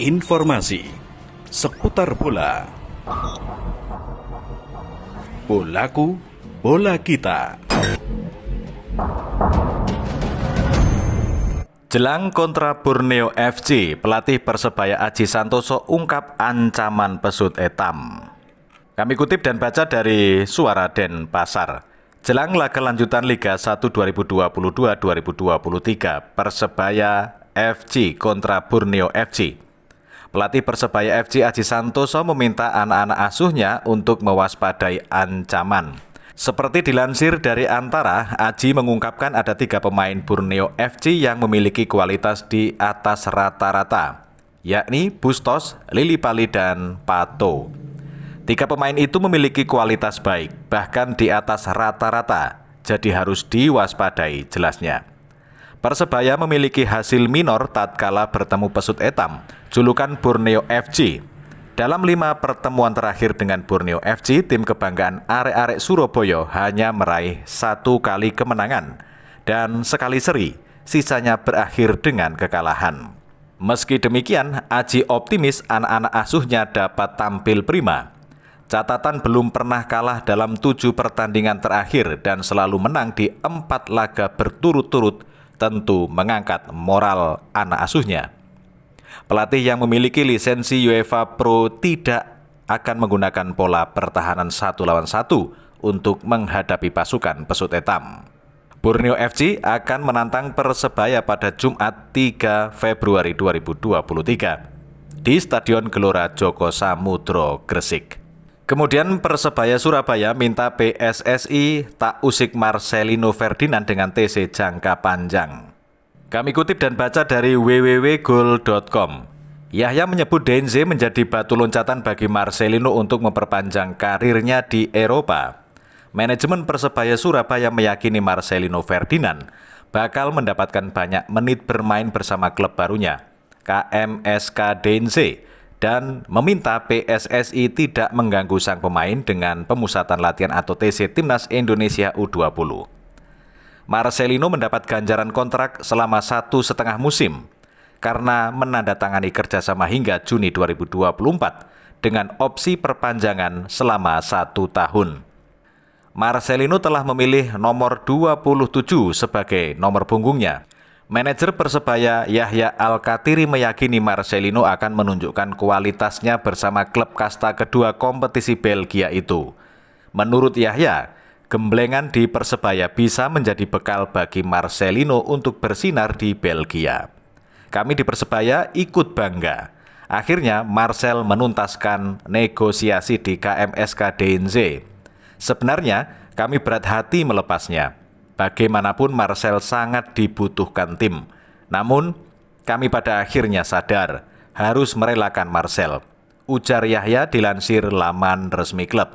Informasi seputar bola. Bolaku, bola kita. Jelang kontra Borneo FC, pelatih Persebaya Aji Santoso ungkap ancaman pesut etam. Kami kutip dan baca dari Suara Denpasar. Jelang laga lanjutan Liga 1 2022-2023, Persebaya FC kontra Borneo FC. Pelatih Persebaya FC Aji Santoso meminta anak-anak asuhnya untuk mewaspadai ancaman. Seperti dilansir dari Antara, Aji mengungkapkan ada 3 pemain Borneo FC yang memiliki kualitas di atas rata-rata, yakni Bustos, Lillipali, dan Pato. 3 pemain itu memiliki kualitas baik, bahkan di atas rata-rata, jadi harus diwaspadai, jelasnya. Persebaya memiliki hasil minor tatkala bertemu pesut etam, julukan Borneo FC. Dalam 5 pertemuan terakhir dengan Borneo FC, tim kebanggaan arek-arek Surabaya hanya meraih 1 kali kemenangan dan sekali seri, sisanya berakhir dengan kekalahan. Meski demikian, Aji optimis anak-anak asuhnya dapat tampil prima. Catatan belum pernah kalah dalam 7 pertandingan terakhir dan selalu menang di 4 laga berturut-turut, tentu mengangkat moral anak asuhnya. Pelatih yang memiliki lisensi UEFA Pro tidak akan menggunakan pola pertahanan 1 lawan 1 untuk menghadapi pasukan pesut etam. Borneo FC akan menantang Persebaya pada Jumat 3 Februari 2023 di Stadion Gelora Joko Samudro, Gresik. Kemudian Persebaya Surabaya minta PSSI tak usik Marcelino Ferdinand dengan TC jangka panjang. Kami kutip dan baca dari www.goal.com. Yahya menyebut Denze menjadi batu loncatan bagi Marcelino untuk memperpanjang karirnya di Eropa. Manajemen Persebaya Surabaya meyakini Marcelino Ferdinand bakal mendapatkan banyak menit bermain bersama klub barunya, KMSK Denze, dan meminta PSSI tidak mengganggu sang pemain dengan pemusatan latihan atau TC Timnas Indonesia U20. Marcelino mendapat ganjaran kontrak selama 1,5 musim karena menandatangani kerjasama hingga Juni 2024 dengan opsi perpanjangan selama 1 tahun. Marcelino telah memilih nomor 27 sebagai nomor punggungnya. Manajer Persebaya Yahya Al-Katiri meyakini Marcelino akan menunjukkan kualitasnya bersama klub kasta kedua kompetisi Belgia itu. Menurut Yahya, gemblengan di Persebaya bisa menjadi bekal bagi Marcelino untuk bersinar di Belgia. Kami di Persebaya ikut bangga. Akhirnya Marcel menuntaskan negosiasi di KMSK DNZ. Sebenarnya kami berat hati melepasnya. Bagaimanapun Marcel sangat dibutuhkan tim. Namun, kami pada akhirnya sadar harus merelakan Marcel, ujar Yahya dilansir laman resmi klub.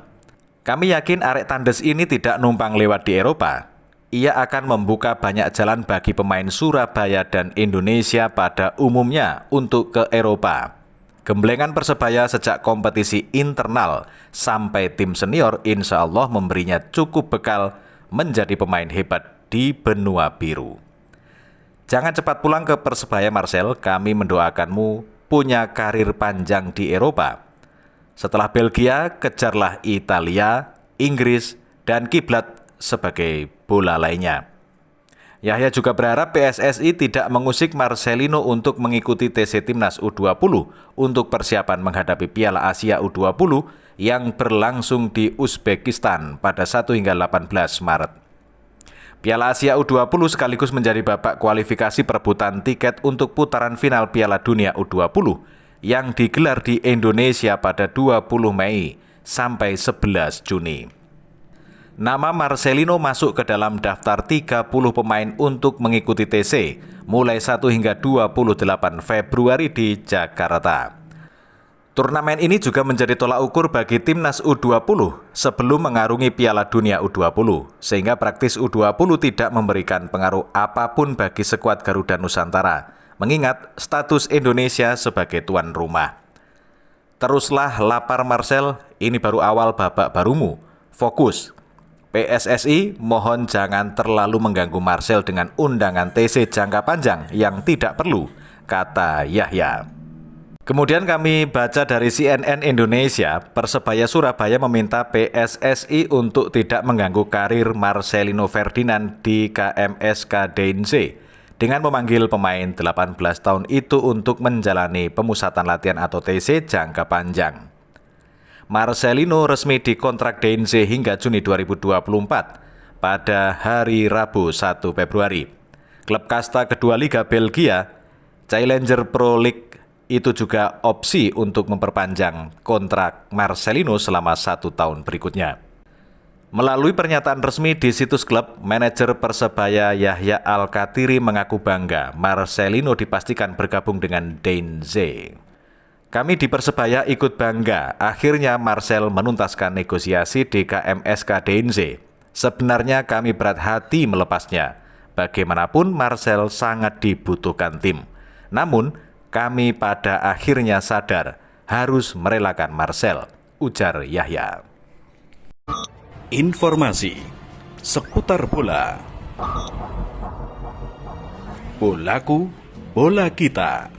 Kami yakin arek tandes ini tidak numpang lewat di Eropa. Ia akan membuka banyak jalan bagi pemain Surabaya dan Indonesia pada umumnya untuk ke Eropa. Gemblengan Persebaya sejak kompetisi internal sampai tim senior insya Allah memberinya cukup bekal menjadi pemain hebat di benua biru. Jangan cepat pulang ke Persebaya Marcel, kami mendoakanmu punya karir panjang di Eropa. Setelah Belgia, kejarlah Italia, Inggris, dan kiblat sebagai bola lainnya. Yahya juga berharap PSSI tidak mengusik Marcelino untuk mengikuti TC Timnas U20 untuk persiapan menghadapi Piala Asia U20 yang berlangsung di Uzbekistan pada 1 hingga 18 Maret. Piala Asia U20 sekaligus menjadi babak kualifikasi perebutan tiket untuk putaran final Piala Dunia U20 yang digelar di Indonesia pada 20 Mei sampai 11 Juni. Nama Marcelino masuk ke dalam daftar 30 pemain untuk mengikuti TC mulai 1 hingga 28 Februari di Jakarta. Turnamen ini juga menjadi tolak ukur bagi Timnas U20 sebelum mengarungi Piala Dunia U20, sehingga praktis U20 tidak memberikan pengaruh apapun bagi skuad Garuda Nusantara, mengingat status Indonesia sebagai tuan rumah. Teruslah lapar Marcel, ini baru awal babak barumu. Fokus. PSSI mohon jangan terlalu mengganggu Marcel dengan undangan TC jangka panjang yang tidak perlu, kata Yahya. Kemudian kami baca dari CNN Indonesia, Persebaya Surabaya meminta PSSI untuk tidak mengganggu karir Marcelino Ferdinand di KMSK Deinze dengan memanggil pemain 18 tahun itu untuk menjalani pemusatan latihan atau TC jangka panjang. Marcelino resmi dikontrak Deinze hingga Juni 2024 pada hari Rabu 1 Februari. Klub kasta kedua Liga Belgia, Challenger Pro League, itu juga opsi untuk memperpanjang kontrak Marcelino selama 1 tahun berikutnya. Melalui pernyataan resmi di situs klub, manajer Persebaya Yahya Al-Katiri mengaku bangga Marcelino dipastikan bergabung dengan Deinze. Kami di Persebaya ikut bangga, akhirnya Marcel menuntaskan negosiasi di KMSK Deinze. Sebenarnya kami berat hati melepasnya. Bagaimanapun Marcel sangat dibutuhkan tim. Namun, kami pada akhirnya sadar harus merelakan Marcel, ujar Yahya. Informasi seputar bola. Bolaku, bola kita.